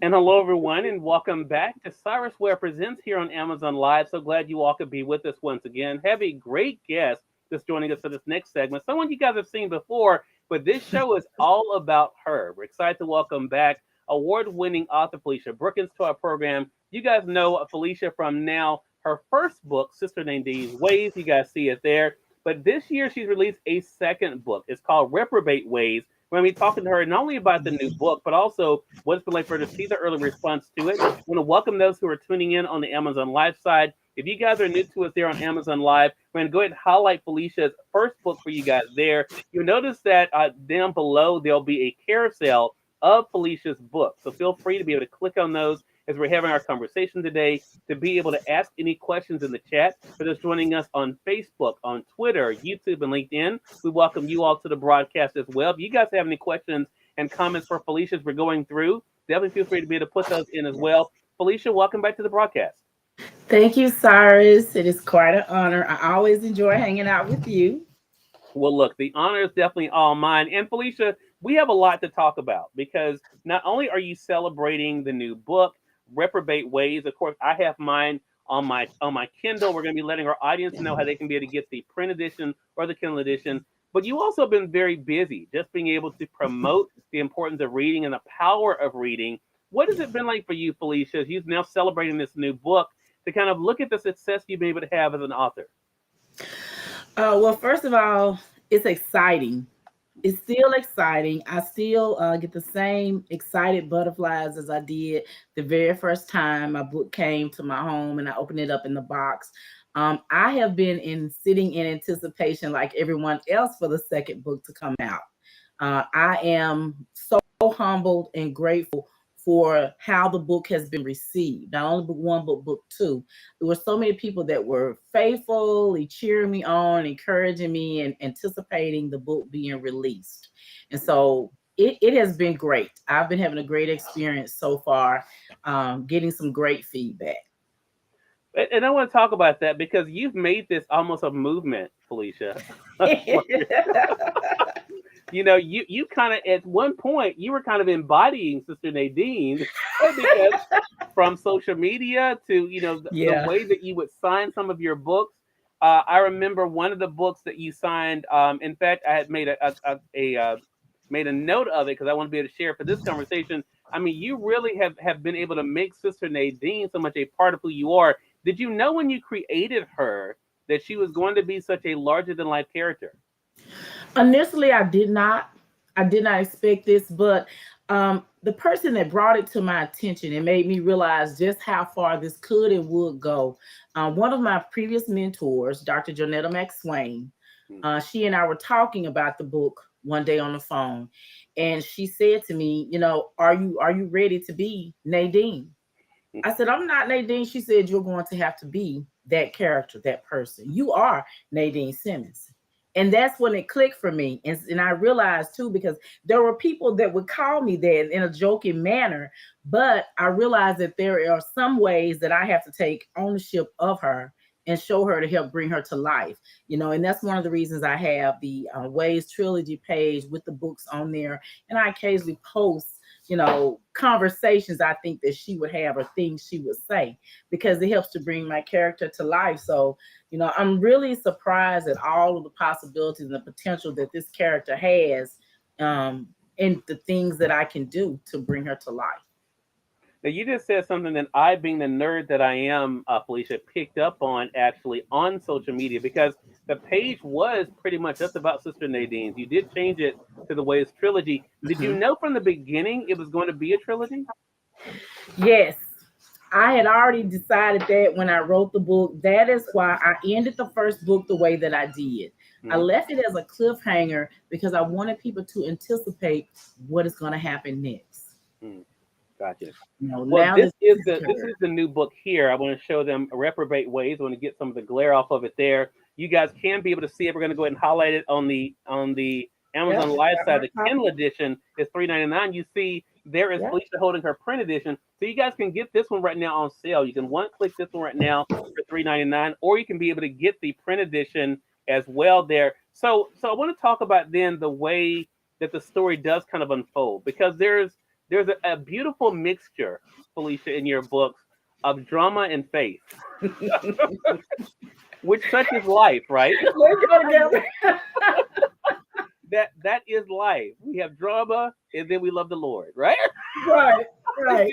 And hello, everyone, and welcome back to Cyrus Webb Presents here on Amazon Live. So glad you all could be with us once again. Have a great guest that's joining us for this next segment. Someone you guys have seen before, but this show is all about her. We're excited to welcome back award-winning author Felicia Brookins to our program. You guys know Felicia from now her first book, Sister Nadine's Waves. You guys see it there. But this year she's released a second book. It's called Reprobate Waves. We're going to be talking to her not only about the new book, but also what it's been like for her to see the early response to it. I want to welcome those who are tuning in on the Amazon Live side. If you guys are new to us there on Amazon Live, we're going to go ahead and highlight Felicia's first book for you guys there. You'll notice that down below, there'll be a carousel of Felicia's books. So feel free to be able to click on those as we're having our conversation today, to be able to ask any questions in the chat. For those joining us on Facebook, on Twitter, YouTube, and LinkedIn, we welcome you all to the broadcast as well. If you guys have any questions and comments for Felicia as we're going through, definitely feel free to be able to put those in as well. Felicia, welcome back to the broadcast. Thank you, Cyrus. It is quite an honor. I always enjoy hanging out with you. Well, look, the honor is definitely all mine. And Felicia, we have a lot to talk about because not only are you celebrating the new book, Reprobate Waves. Of course, I have mine on my Kindle. We're going to be letting our audience know how they can be able to get the print edition or the Kindle edition. But you also have been very busy just being able to promote the importance of reading and the power of reading. What has it been like for you, Felicia, as you're now celebrating this new book, to kind of look at the success you've been able to have as an author? Well, first of all, it's exciting. It's still exciting. I still get the same excited butterflies as I did the very first time my book came to my home and I opened it up in the box. I have been sitting in anticipation, like everyone else, for the second book to come out. I am so humbled and grateful for how the book has been received. Not only book one, but book two. There were so many people that were faithfully cheering me on, encouraging me, and anticipating the book being released. And so it has been great. I've been having a great experience so far, getting some great feedback. And I want to talk about that because you've made this almost a movement, Felicia. You kind of at one point you were kind of embodying Sister Nadine because from social media to the Yeah. way that you would sign some of your books. I remember one of the books that you signed. In fact, I had made made a note of it because I want to be able to share for this conversation. I mean, you really have been able to make Sister Nadine so much a part of who you are. Did you know when you created her that she was going to be such a larger than life character? Initially, I did not. I did not expect this, but the person that brought it to my attention and made me realize just how far this could and would go. One of my previous mentors, Dr. Jonetta McSwain, she and I were talking about the book one day on the phone, and she said to me, are you ready to be Nadine? I said, I'm not Nadine. She said, you're going to have to be that character, that person. You are Nadine Simmons. And that's when it clicked for me. And I realized too, because there were people that would call me that in a joking manner, but I realized that there are some ways that I have to take ownership of her and show her to help bring her to life. And that's one of the reasons I have the Ways trilogy page with the books on there. And I occasionally post conversations I think that she would have or things she would say, because it helps to bring my character to life. So, I'm really surprised at all of the possibilities and the potential that this character has, and the things that I can do to bring her to life. Now, you just said something that I, being the nerd that I am, Felicia, picked up on actually on social media because the page was pretty much just about Sister Nadine's. You did change it to the Waves trilogy. Did you know from the beginning it was going to be a trilogy? Yes. I had already decided that when I wrote the book. That is why I ended the first book the way that I did. I Mhm. left it as a cliffhanger because I wanted people to anticipate what is going to happen next. Mm, gotcha. Well, Now this is this her. is the new book here. I want to show them Reprobate Ways. I want to get some of the glare off of it there. You guys can be able to see it. We're going to go ahead and highlight it on the Yep. Amazon Live Got side. my The Kindle copy. edition is $3.99. You see there is Yep. Felicia holding her print edition. So you guys can get this one right now on sale. You can one click this one right now for $3.99, or you can be able to get the print edition as well there. So I want to talk about then the way that the story does kind of unfold because there's a beautiful mixture, Felicia, in your books of drama and faith, which such is life, right? Let's go together. That is life. We have drama, and then we love the Lord, right? Right, right.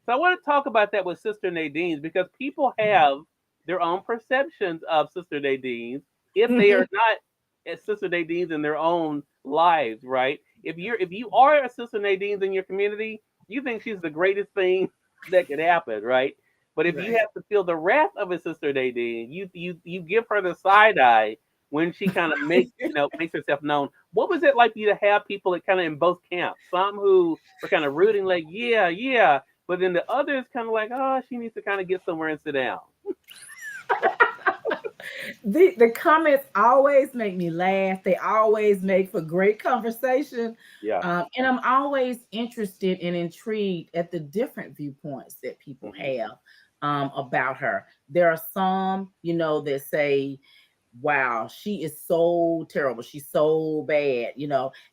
So I want to talk about that with Sister Nadine's because people have their own perceptions of Sister Nadine's if they are not as Sister Nadine's in their own lives, right? If you are a Sister Nadine's in your community, you think she's the greatest thing that could happen, right? But if you Right. have to feel the wrath of a Sister Nadine, you give her the side eye when she kind of makes herself known. What was it like for you to have people that kind of in both camps? Some who were kind of rooting, like, yeah, yeah, but then the others kind of like, oh, she needs to kind of get somewhere and sit down. The comments always make me laugh. They always make for great conversation. Yeah. And I'm always interested and intrigued at the different viewpoints that people Hmm. have about her. There are some, that say, wow, she is so terrible. She's so bad,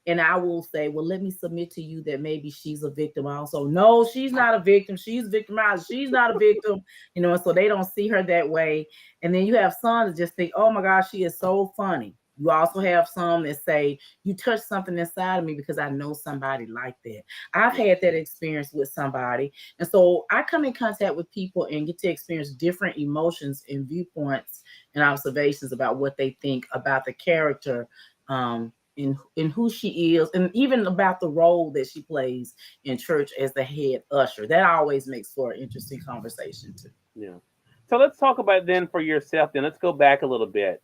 And I will say, well, let me submit to you that maybe she's a victim also. No, she's not a victim. She's victimized. She's not a victim, and so they don't see her that way. And then you have some that just think, oh my gosh, she is so funny. You also have some that say, you touched something inside of me because I know somebody like that. I've Yeah. had that experience with somebody. And so I come in contact with people and get to experience different emotions and viewpoints and observations about what they think about the character, in who she is, and even about the role that she plays in church as the head usher. That always makes for an interesting conversation too. Yeah. So let's talk about then for yourself. Then let's go back a little bit,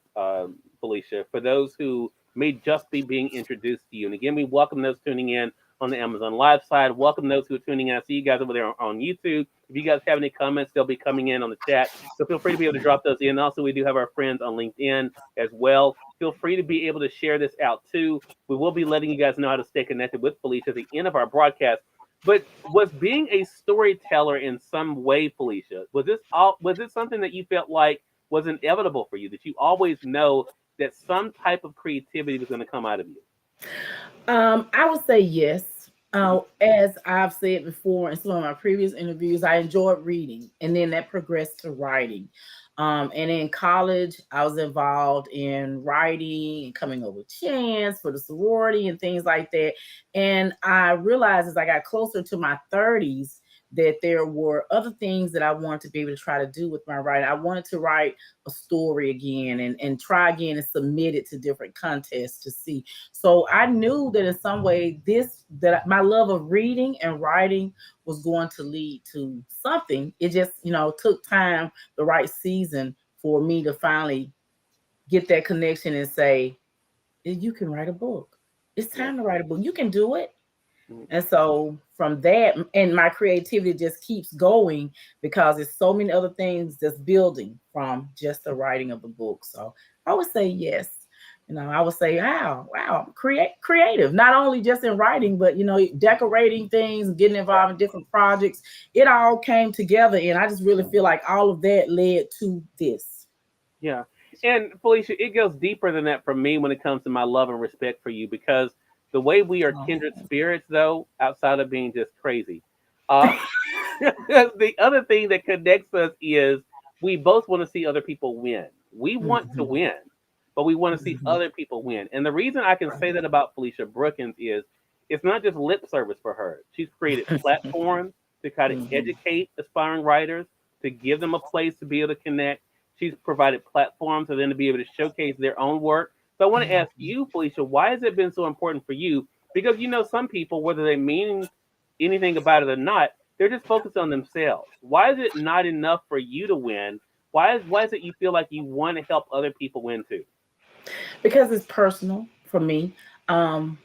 Felicia, for those who may just be being introduced to you. And again, we welcome those tuning in on the Amazon Live side. Welcome those who are tuning in. I see you guys over there on YouTube. If you guys have any comments, they'll be coming in on the chat. So feel free to be able to drop those in. Also, we do have our friends on LinkedIn as well. Feel free to be able to share this out too. We will be letting you guys know how to stay connected with Felicia at the end of our broadcast. But was being a storyteller in some way, Felicia, was this something that you felt like was inevitable for you, that you always know that some type of creativity was going to come out of you? I would say yes. Mhm. As I've said before in some of my previous interviews, I enjoyed reading, and then that progressed to writing. And in college, I was involved in writing and coming up with chants for the sorority and things like that. And I realized as I got closer to my 30s that there were other things that I wanted to be able to try to do with my writing. I wanted to write a story again and try again and submit it to different contests to see. So I knew that in some way that my love of reading and writing was going to lead to something. It just, took time, the right season for me to finally get that connection and say, you can write a book. It's Yeah. time to write a book. You can do it. Mhm. And so from that, and my creativity just keeps going because there's so many other things that's building from just the writing of the book. So I would say yes. I would say, wow, creative, not only just in writing, but decorating things, getting involved in different projects. It all came together, and I just really feel like all of that led to this. Yeah. And Felicia, it goes deeper than that for me when it comes to my love and respect for you because the way we are kindred Oh. spirits, though, outside of being just crazy, uh, the other thing that connects us is we both want to see other people win. We want to Mhm, win, but we want to see mhm. other people win. And the reason I can say that about Felicia Brookins is it's not just lip service for her. She's created platforms to kind of Mhm, educate aspiring writers, to give them a place to be able to connect. She's provided platforms for them to be able to showcase their own work. So I want to ask mhm. you, Felicia, why has it been so important for you? Because some people, whether they mean anything about it or not, they're just focused on themselves. Why is it not enough for you to win? Why is it you feel like you want to help other people win too? Because it's personal for me. Um,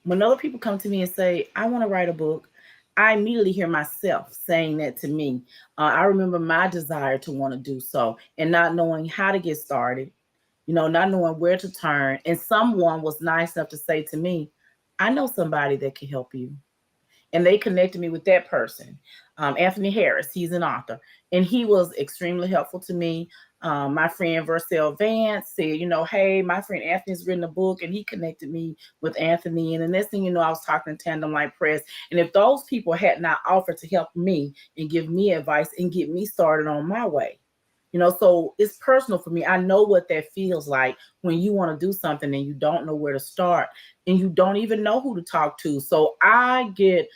when other people come to me and say, I want to write a book, I immediately hear myself saying that to me. I remember my desire to want to do so and not knowing how to get started, not knowing where to turn. And someone was nice enough to say to me, I know somebody that can help you. and they connected me with that person. Anthony Harris, he's an author, and he was extremely helpful to me. My friend Vercel Vance said, hey, my friend Anthony's written a book, and he connected me with Anthony. And the next thing you know, I was talking to Tandem Light Press. And if those people had not offered to help me and give me advice and get me started on my way, so it's personal for me. I know what that feels like when you want to do something and you don't know where to start and you don't even know who to talk to. So I get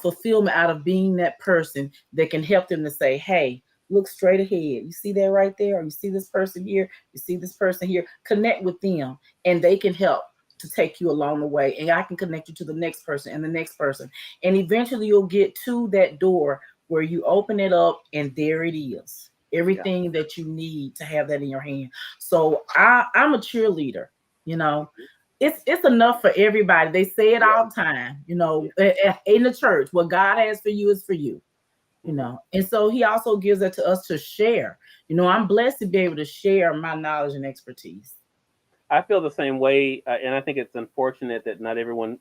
fulfillment out of being that person that can help them to say, hey, look straight ahead. You see that right there? Or you see this person here? You see this person here? Connect with them and they can help to take you along the way. And I can connect you to the next person and the next person. And eventually you'll get to that door where you open it up and there it is. Everything that you need to have that in your hand. So I'm a cheerleader, it's enough for everybody. They say it all the time, in the church, what God has for you is for you, and so he also gives it to us to share. I'm blessed to be able to share my knowledge and expertise. I feel the same way, and I think it's unfortunate that not everyone,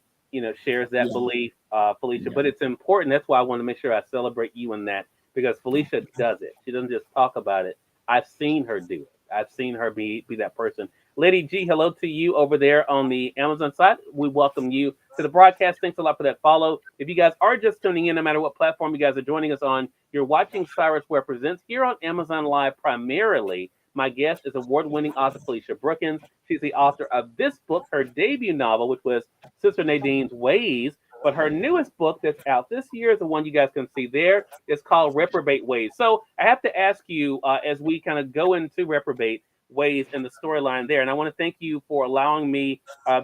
shares that belief, Felicia. But it's important. That's why I want to make sure I celebrate you in that, because Felicia does it. She doesn't just talk about it. I've seen her do it. I've seen her be that person. Lady G, hello to you over there on the Amazon side. We welcome you to the broadcast. Thanks a lot for that follow. If you guys are just tuning in, no matter what platform you guys are joining us on, you're watching Cyrus Webb Presents here on Amazon Live primarily. My guest is award-winning author Felicia Brookins. She's the author of this book, her debut novel, which was Sister Nadine's Ways. But her newest book that's out this year is the one you guys can see there. It's called Reprobate Waves. So I have to ask you, as we kind of go into Reprobate Ways and the storyline there, and I want to thank you for allowing me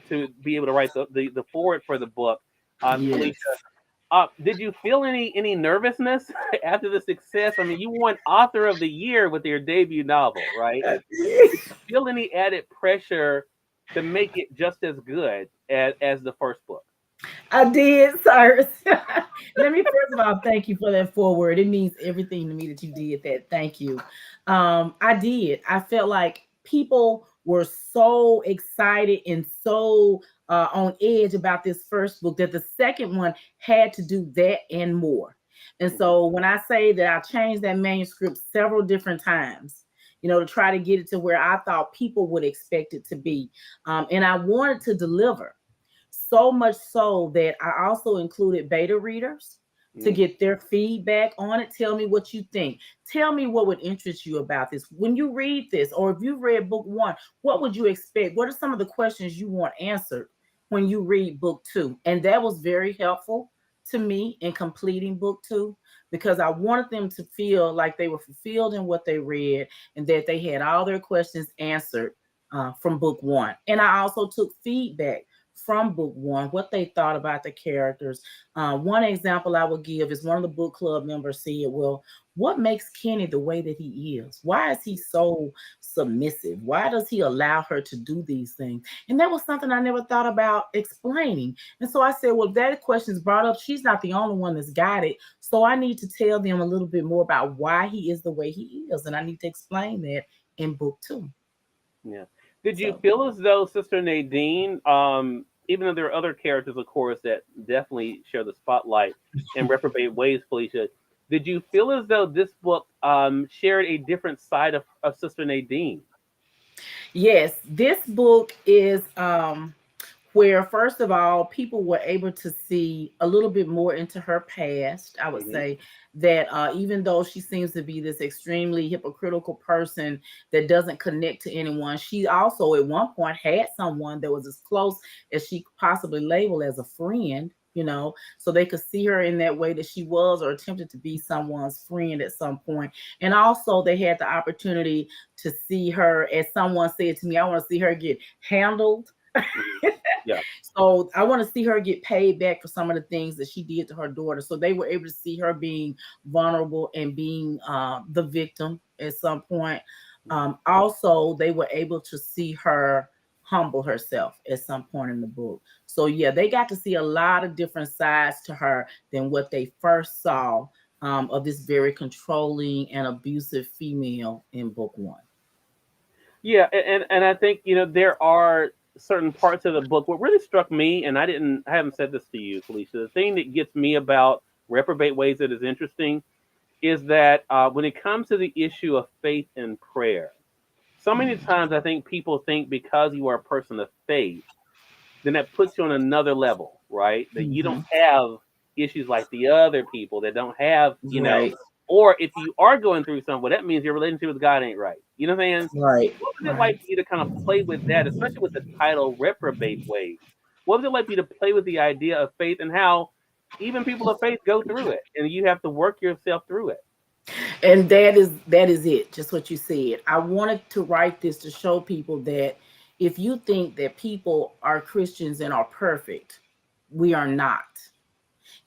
to be able to write the foreword for the book, Felicia. Did you feel any nervousness after the success? I mean, you won Author of the Year with your debut novel, right? Did you feel any added pressure to make it just as good as the first book? I did, Cyrus. Let me first of all thank you for that forward. It means everything to me that you did that. Thank you. I did. I felt like people were so excited and so on edge about this first book that the second one had to do that and more. And so when I say that I changed that manuscript several different times, to try to get it to where I thought people would expect it to be, and I wanted to deliver. So much so that I also included beta readers to get their feedback on it. Tell me what you think. Tell me what would interest you about this. When you read this, or if you read book one, what would you expect? What are some of the questions you want answered when you read book two? And that was very helpful to me in completing book two, because I wanted them to feel like they were fulfilled in what they read and that they had all their questions answered from book one. And I also took feedback from book one, what they thought about the characters. One example I would give is one of the book club members said, well, what makes Kenny the way that he is? Why is he so submissive? Why does he allow her to do these things? And that was something I never thought about explaining. And so I said, well, if that question's brought up, she's not the only one that's got it. So I need to tell them a little bit more about why he is the way he is. And I need to explain that in book two. Yeah. Did you feel as though Sister Nadine, even though there are other characters, of course, that definitely share the spotlight in Reprobate Ways, Felicia, did you feel as though this book shared a different side of Sister Nadine? Yes, this book is where, first of all, people were able to see a little bit more into her past. I would say that even though she seems to be this extremely hypocritical person that doesn't connect to anyone, she also at one point had someone that was as close as she could possibly label as a friend. So they could see her in that way that she was or attempted to be someone's friend at some point. And also they had the opportunity to see her, as someone said to me, I want to see her get handled. Yeah. So I want to see her get paid back for some of the things that she did to her daughter. So they were able to see her being vulnerable and being the victim at some point. Also, they were able to see her humble herself at some point in the book. So yeah, they got to see a lot of different sides to her than what they first saw of this very controlling and abusive female in book one. Yeah, and I think there are certain parts of the book, what really struck me, and I haven't said this to you, Felicia, the thing that gets me about Reprobate Ways that is interesting is that when it comes to the issue of faith and prayer, so many times I think people think because you are a person of faith, then that puts you on another level, right? That you don't Mhm. have issues like the other people that don't have, Right, or if you are going through something, well, that means your relationship with God ain't right. You know what I'm saying? right, What was it right. like for you to kind of play with that, especially with the title Reprobate Waves? What was it like for you to play with the idea of faith and how even people of faith go through it and you have to work yourself through it? And that is it, just what you said. I wanted to write this to show people that if you think that people are Christians and are perfect, we are not.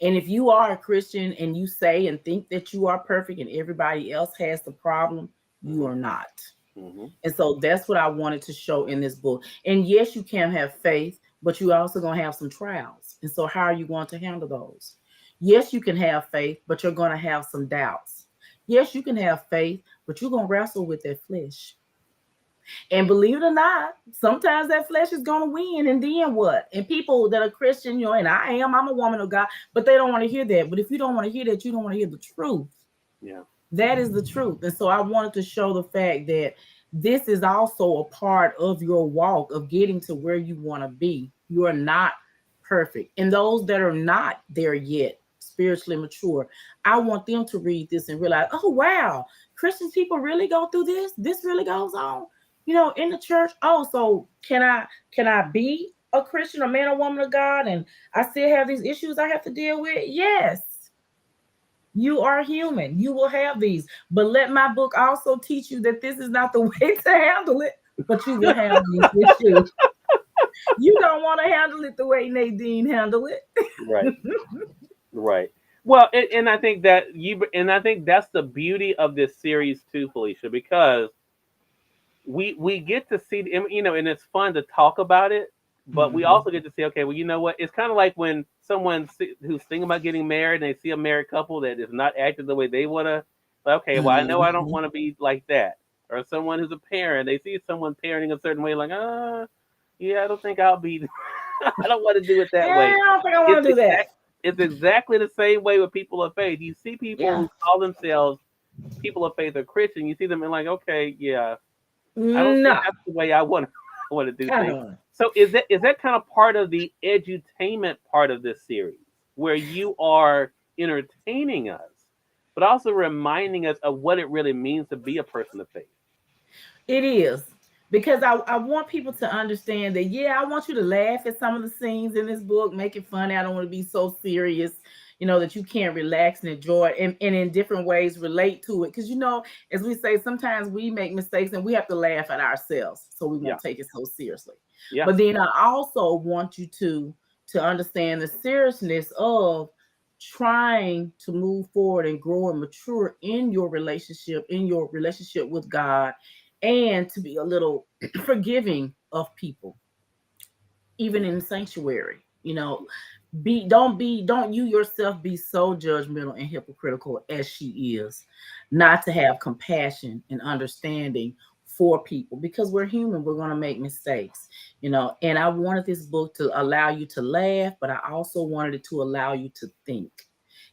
And if you are a Christian and you say and think that you are perfect and everybody else has the problem, you Mm-hmm. are not. Mm-hmm. And so that's what I wanted to show in this book. And yes, you can have faith, but you also going to have some trials. And so how are you going to handle those? Yes, you can have faith, but you're going to have some doubts. Yes, you can have faith, but you're going to wrestle with that flesh. And believe it or not, sometimes that flesh is going to win. And then what? And people that are Christian, and I'm a woman of God, but they don't want to hear that. But if you don't want to hear that, you don't want to hear the truth. Yeah. That is the truth. And so I wanted to show the fact that this is also a part of your walk of getting to where you want to be. You are not perfect. And those that are not there yet, spiritually mature, I want them to read this and realize, oh, wow, Christian people really go through this. This really goes on, in the church. Oh, so can I be a Christian, a man or woman of God, and I still have these issues I have to deal with? Yes. You are human. You will have these. But let my book also teach you that this is not the way to handle it, but you will have these issues. You don't want to handle it the way Nadine handled it. Right. Right. Well, and I think that's the beauty of this series too, Felicia, because we get to see, and it's fun to talk about it, but we Mhm. also get to see, okay, well, you know what? It's kind of like when who's thinking about getting married and they see a married couple that is not acting the way they want to. Okay, well, I know I don't Mhm. want to be like that. Or someone who's a parent, they see someone parenting a certain way, like, yeah, I don't think I'll be. I don't want to do it Yeah, that way. I don't think I It's want to do that. exact. It's exactly the same way with people of faith. You see people Yeah. who call themselves people of faith or Christian. You see them and like, okay, yeah, I don't think No, that's the way I want to want to do I things. don't. So is that kind of part of the edutainment part of this series, where you are entertaining us, but also reminding us of what it really means to be a person of faith? It is. Because I want people to understand that, yeah, I want you to laugh at some of the scenes in this book, make it funny. I don't want to be so serious, that you can't relax and enjoy it and in different ways relate to it. Because, as we say, sometimes we make mistakes and we have to laugh at ourselves. So we Yeah, won't take it so seriously. yeah, But then I also want you to understand the seriousness of trying to move forward and grow and mature in your relationship with God, and to be a little forgiving of people, even in sanctuary. Don't you yourself be so judgmental and hypocritical as she is, not to have compassion and understanding for people, because we're human, we're going to make mistakes. And I wanted this book to allow you to laugh, but I also wanted it to allow you to think.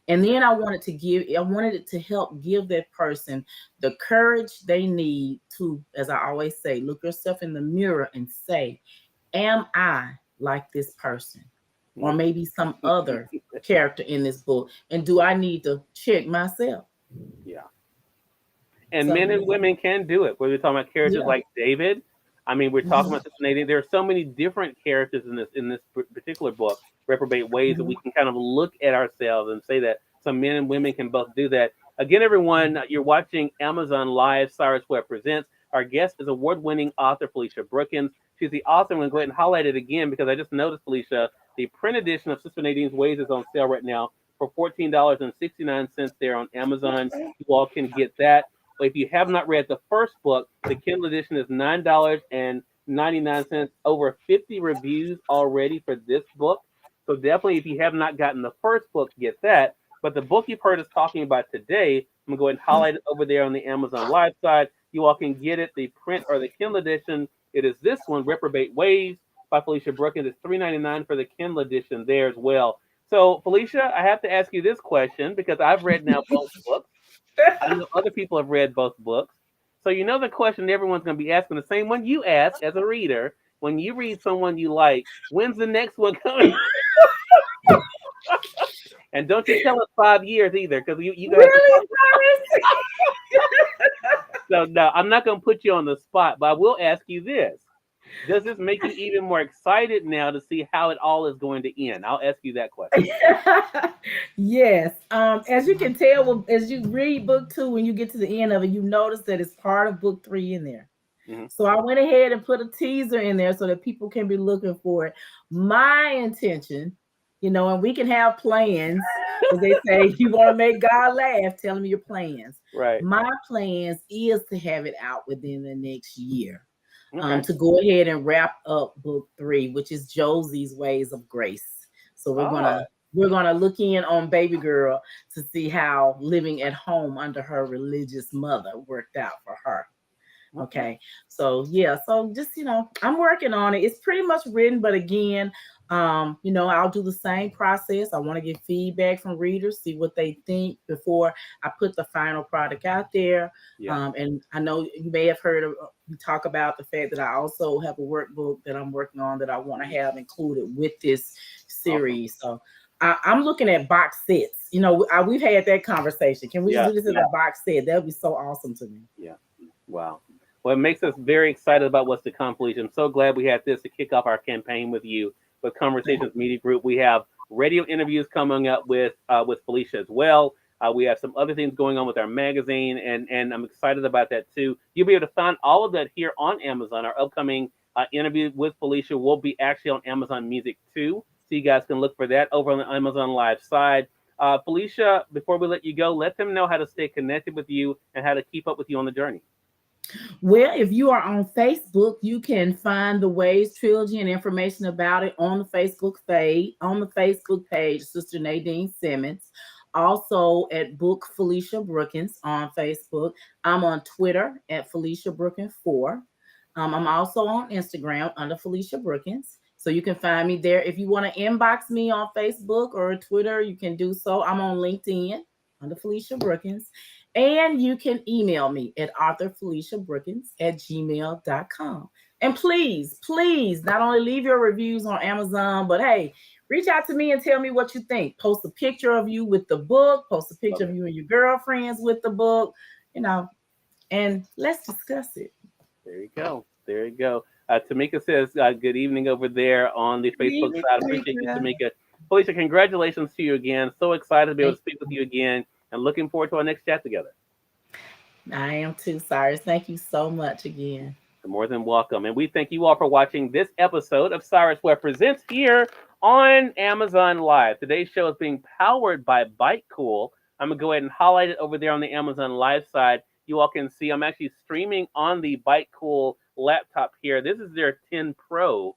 And then I wanted it to help give that person the courage they need to, as I always say, look yourself in the mirror and say, am I like this person? Or mm, maybe some other character in this book? And do I need to check myself? yeah. And So, men and women can do it. Whether we're talking about characters yeah. like David, I mean, we're talking Mhm. about Sister Nadine. There are so many different characters in this particular book, Reprobate Ways, that Mhm. we can kind of look at ourselves and say that some men and women can both do that. Again, everyone, you're watching Amazon Live. Cyrus Webb presents. Our guest is award-winning author Felicia Brookins. She's the author. I'm going to go ahead and highlight it again because I just noticed, Felicia, the print edition of Sister Nadine's Ways is on sale right now for $14.69 there on Amazon. You all can get that. But if you have not read the first book, the Kindle edition is $9.99. Over 50 reviews already for this book. So definitely, if you have not gotten the first book, get that. But the book you've heard us talking about today, I'm going to go ahead and highlight it over there on the Amazon Live side. You all can get it, the print or the Kindle edition. It is this one, Reprobate Waves by Felicia Brookins. It's $3.99 for the Kindle edition there as well. So, Felicia, I have to ask you this question because I've read now both books. I know other people have read both books. So, you know the question everyone's going to be asking, the same one you ask as a reader. When you read someone you like, when's the next one coming? And don't you tell us 5 years either, because you guys. Really, Cyrus? So, no, I'm not going to put you on the spot, but I will ask you this. Does this make you even more excited now to see how it all is going to end? I'll ask you that question. Yes. As you can tell, as you read book 2, when you get to the end of it, you notice that it's part of book 3 in there. Mm-hmm. So I went ahead and put a teaser in there so that people can be looking for it. My intention, and we can have plans, as they say, you want to make God laugh, tell him your plans. Right. My plans is to have it out within the next year. Okay. To go ahead and wrap up book 3, which is Josie's Ways of Grace. So we're gonna look in on baby girl to see how living at home under her religious mother worked out for her. Okay. So yeah, so just I'm working on it. It's pretty much written, but again, I'll do the same process. I want to get feedback from readers, see what they think before I put the final product out there. Yeah. And I know you may have heard me talk about the fact that I also have a workbook that I'm working on that I want to have included with this series. Awesome. So I'm looking at box sets. We've had that conversation. Can we just do this as a box set? That would be so awesome to me. Yeah. Wow. Well, it makes us very excited about what's to come, Felicia. I'm so glad we had this to kick off our campaign with you, with Conversations Media Group. We have radio interviews coming up with Felicia as well. We have some other things going on with our magazine, and I'm excited about that too. You'll be able to find all of that here on Amazon. Our upcoming interview with Felicia will be actually on Amazon Music too, so you guys can look for that over on the Amazon Live side. Felicia, before we let you go, let them know how to stay connected with you and how to keep up with you on the journey. Well, if you are on Facebook, you can find the Waves trilogy and information about it on the Facebook page, Sister Nadine Simmons. Also at Book Felicia Brookins on Facebook. I'm on Twitter at Felicia Brookins 4. I'm also on Instagram under Felicia Brookins. So you can find me there. If you want to inbox me on Facebook or Twitter, you can do so. I'm on LinkedIn under Felicia Brookins. And you can email me at authorfeliciabrookins@gmail.com. And please, not only leave your reviews on Amazon, but hey, reach out to me and tell me what you think. Post a picture of you with the book, post a picture of you and your girlfriends with the book, and let's discuss it. There you go. Tamika says, good evening over there on the Facebook side. Appreciate you, Tamika. Felicia, congratulations to you again. So excited to be able to speak with you again and looking forward to our next chat together. I am too, Cyrus. Thank you so much again. You're more than welcome. And we thank you all for watching this episode of Cyrus Webb Presents here on Amazon Live. Today's show is being powered by Byte Cool. I'm going to go ahead and highlight it over there on the Amazon Live side. You all can see I'm actually streaming on the Byte Cool laptop here. This is their 10 Pro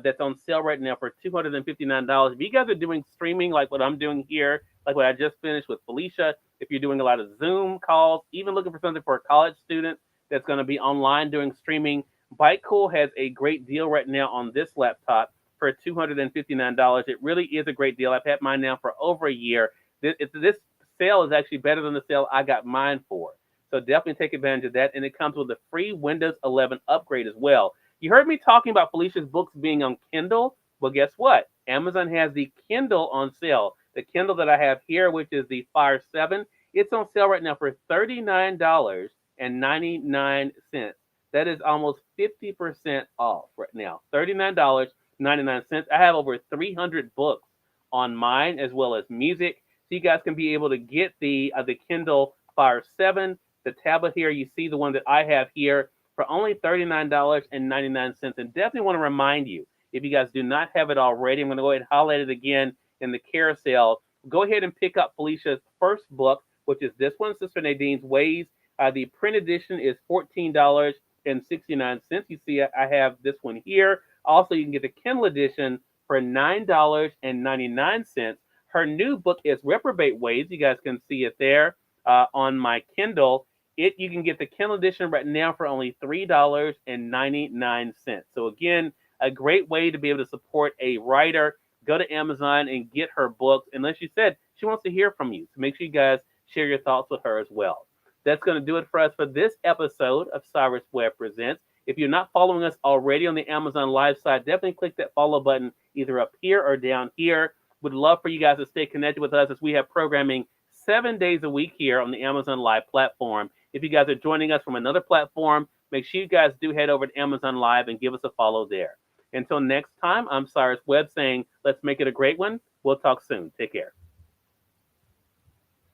that's on sale right now for $259. If you guys are doing streaming like what I'm doing here, like what I just finished with Felicia, if you're doing a lot of Zoom calls, even looking for something for a college student that's going to be online doing streaming, Byte Cool has a great deal right now on this laptop for $259. It really is a great deal. I've had mine now for over a year. This sale is actually better than the sale I got mine for. So definitely take advantage of that. And it comes with a free Windows 11 upgrade as well. You heard me talking about Felicia's books being on Kindle. Well, guess what? Amazon has the Kindle on sale. The Kindle that I have here, which is the Fire 7, it's on sale right now for $39.99. That is almost 50% off right now. $39.99. I have over 300 books on mine as well as music. So you guys can be able to get the Kindle Fire 7. The tablet here, you see the one that I have here for only $39.99. And definitely want to remind you, if you guys do not have it already, I'm going to go ahead and highlight it again in the carousel. Go ahead and pick up Felicia's first book, which is this one, Sister Nadine's Ways. The print edition is $14.69. You see, I have this one here. Also, you can get the Kindle edition for $9.99. Her new book is Reprobate Waves. You guys can see it there on my Kindle. You can get the Kindle edition right now for only $3.99. So again, a great way to be able to support a writer. Go to Amazon and get her books. And like she said, she wants to hear from you. So make sure you guys share your thoughts with her as well. That's going to do it for us for this episode of Cyrus Webb Presents. If you're not following us already on the Amazon Live side, definitely click that follow button either up here or down here. Would love for you guys to stay connected with us as we have programming 7 days a week here on the Amazon Live platform. If you guys are joining us from another platform, make sure you guys do head over to Amazon Live and give us a follow there. Until next time, I'm Cyrus Webb saying, let's make it a great one. We'll talk soon. Take care.